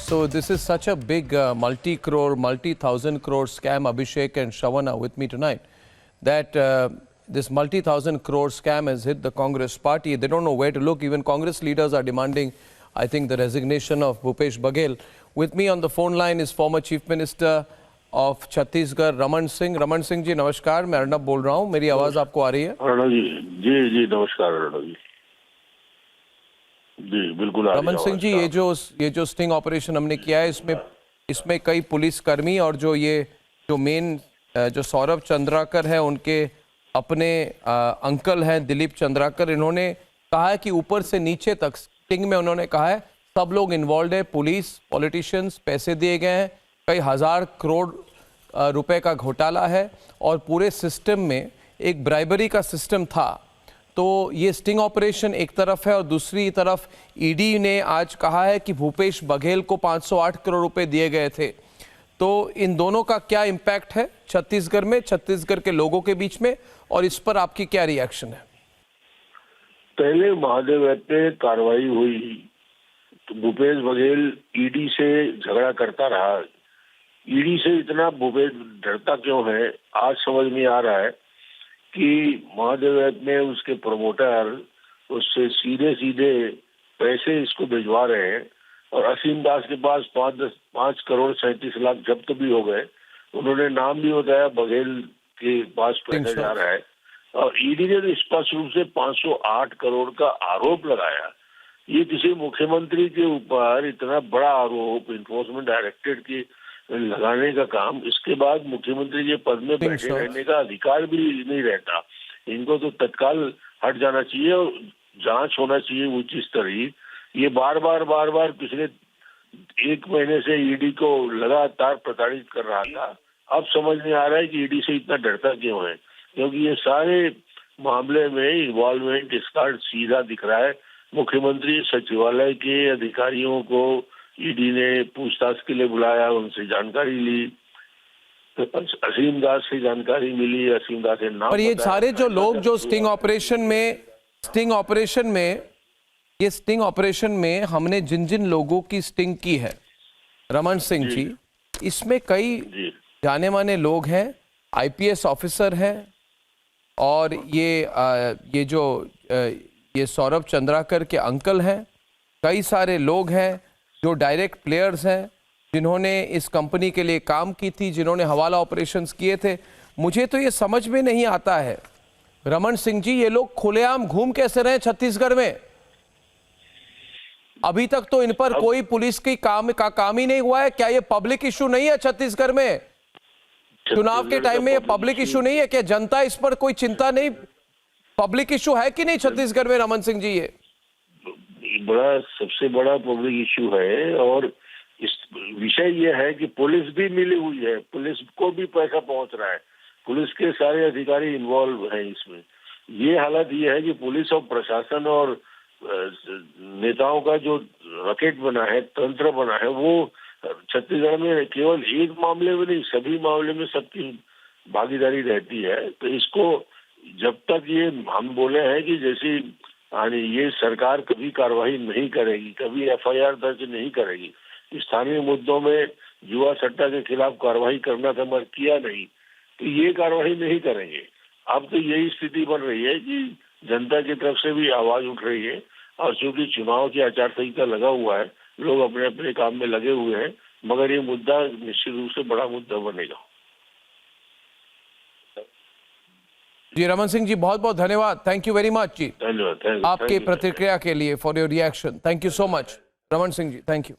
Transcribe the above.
So this is such a big multi-crore, multi-thousand crore scam, Abhishek and Shravana with me tonight, that this multi-thousand crore scam has hit the Congress party. They don't know where to look. Even Congress leaders are demanding, I think, the resignation of Bhupesh Baghel. With me on the phone line is former Chief Minister of Chhattisgarh, Raman Singh. Raman Singh जी नमस्कार, मैं अर्नब बोल रहा हूँ. मेरी आवाज़ आपको आ रही है? अर्नब जी जी नमस्कार अर्नब जी. जी बिल्कुल. रमन सिंह जी, ये जो स्टिंग ऑपरेशन हमने किया है, इसमें कई पुलिसकर्मी और जो मेन जो सौरभ चंद्राकर है, उनके अपने अंकल हैं दिलीप चंद्राकर, इन्होंने कहा है कि ऊपर से नीचे तक स्टिंग में उन्होंने कहा है सब लोग इन्वॉल्व है, पुलिस, पॉलिटिशियंस, पैसे दिए गए हैं, कई हजार करोड़ रुपए का घोटाला है और पूरे सिस्टम में एक ब्राइबरी का सिस्टम था. तो ये स्टिंग ऑपरेशन एक तरफ है और दूसरी तरफ ईडी ने आज कहा है कि भूपेश बघेल को 508 करोड़ रुपए दिए गए थे. तो इन दोनों का क्या इम्पैक्ट है छत्तीसगढ़ में, छत्तीसगढ़ के लोगों के बीच में, और इस पर आपकी क्या रिएक्शन है? पहले महादेव ऐप पे कार्रवाई हुई तो भूपेश बघेल ईडी से झगड़ा करता रहा. ईडी से इतना भूपेश डरता क्यों है, आज समझ में आ रहा है कि महादेव ऐप में उसके प्रमोटर उससे सीधे सीधे पैसे इसको भिजवा रहे हैं और असीम दास के पास 5 करोड़ 37 लाख जब्त भी हो गए. उन्होंने नाम भी बताया, बघेल के पास पैसा जा रहा है. और ईडी ने स्पष्ट रूप से 508 करोड़ का आरोप लगाया. ये किसी मुख्यमंत्री के ऊपर इतना बड़ा आरोप इन्फोर्समेंट डायरेक्टरेट की लगाने का काम, इसके बाद मुख्यमंत्री के पद में बैठे रहने का अधिकार भी नहीं रहता. इनको तो तत्काल हट जाना चाहिए और जांच होना चाहिए उच्च स्तरीय. ये बार बार पिछले 1 महीने से ईडी को लगातार प्रताड़ित कर रहा था. अब समझ में आ रहा है कि ईडी से इतना डरता क्यों है, क्योंकि ये सारे मामले में इन्वॉल्वमेंट इसका सीधा दिख रहा है. मुख्यमंत्री सचिवालय के अधिकारियों को ईडी ने पूछताछ के लिए बुलाया, उनसे जानकारी ली, असीम दास से जानकारी मिली, असीम दास के नाम. और ये सारे जो लोग जो स्टिंग ऑपरेशन में हमने जिन लोगों की स्टिंग की है, रमन सिंह जी, इसमें कई जाने माने लोग हैं, आईपीएस ऑफिसर हैं, और ये सौरभ चंद्राकर के अंकल हैं. कई सारे लोग हैं जो डायरेक्ट प्लेयर्स हैं, जिन्होंने इस कंपनी के लिए काम की थी, जिन्होंने हवाला ऑपरेशंस किए थे. मुझे तो ये समझ में नहीं आता है रमन सिंह जी, ये लोग खुलेआम घूम कैसे रहे छत्तीसगढ़ में? अभी तक तो इन पर कोई पुलिस की काम ही नहीं हुआ है. क्या ये पब्लिक इशू नहीं है छत्तीसगढ़ में? चुनाव के टाइम में ये पब्लिक इशू नहीं है? क्या जनता इस पर कोई चिंता नहीं? पब्लिक इशू है कि नहीं छत्तीसगढ़ में रमन सिंह जी? ये सबसे बड़ा पब्लिक इशू है. और इस विषय यह है कि पुलिस भी मिली हुई है, पुलिस को भी पैसा पहुंच रहा है, पुलिस के सारे अधिकारी इन्वॉल्व हैं इसमें. ये हालत ये है कि पुलिस और प्रशासन और नेताओं का जो रकेट बना है, तंत्र बना है, वो छत्तीसगढ़ में केवल एक मामले में नहीं, सभी मामले में सबकी भागीदारी रहती है. तो इसको जब तक ये हम बोले हैं कि जैसी ये सरकार कभी कार्रवाई नहीं करेगी, कभी एफआईआर दर्ज नहीं करेगी, स्थानीय मुद्दों में जुआ सट्टा के खिलाफ कार्रवाई करना था मगर किया नहीं, तो ये कार्रवाई नहीं करेंगे. अब तो यही स्थिति बन रही है कि जनता की तरफ से भी आवाज उठ रही है, और चूंकि चुनाव की आचार संहिता लगा हुआ है, लोग अपने अपने काम में लगे हुए हैं, मगर ये मुद्दा निश्चित रूप से बड़ा मुद्दा बनेगा. जी रमन सिंह जी, बहुत बहुत धन्यवाद. थैंक यू वेरी मच जी. धन्यवाद आपके प्रतिक्रिया के लिए, for your reaction. Thank you so much Raman Singh ji. Thank you.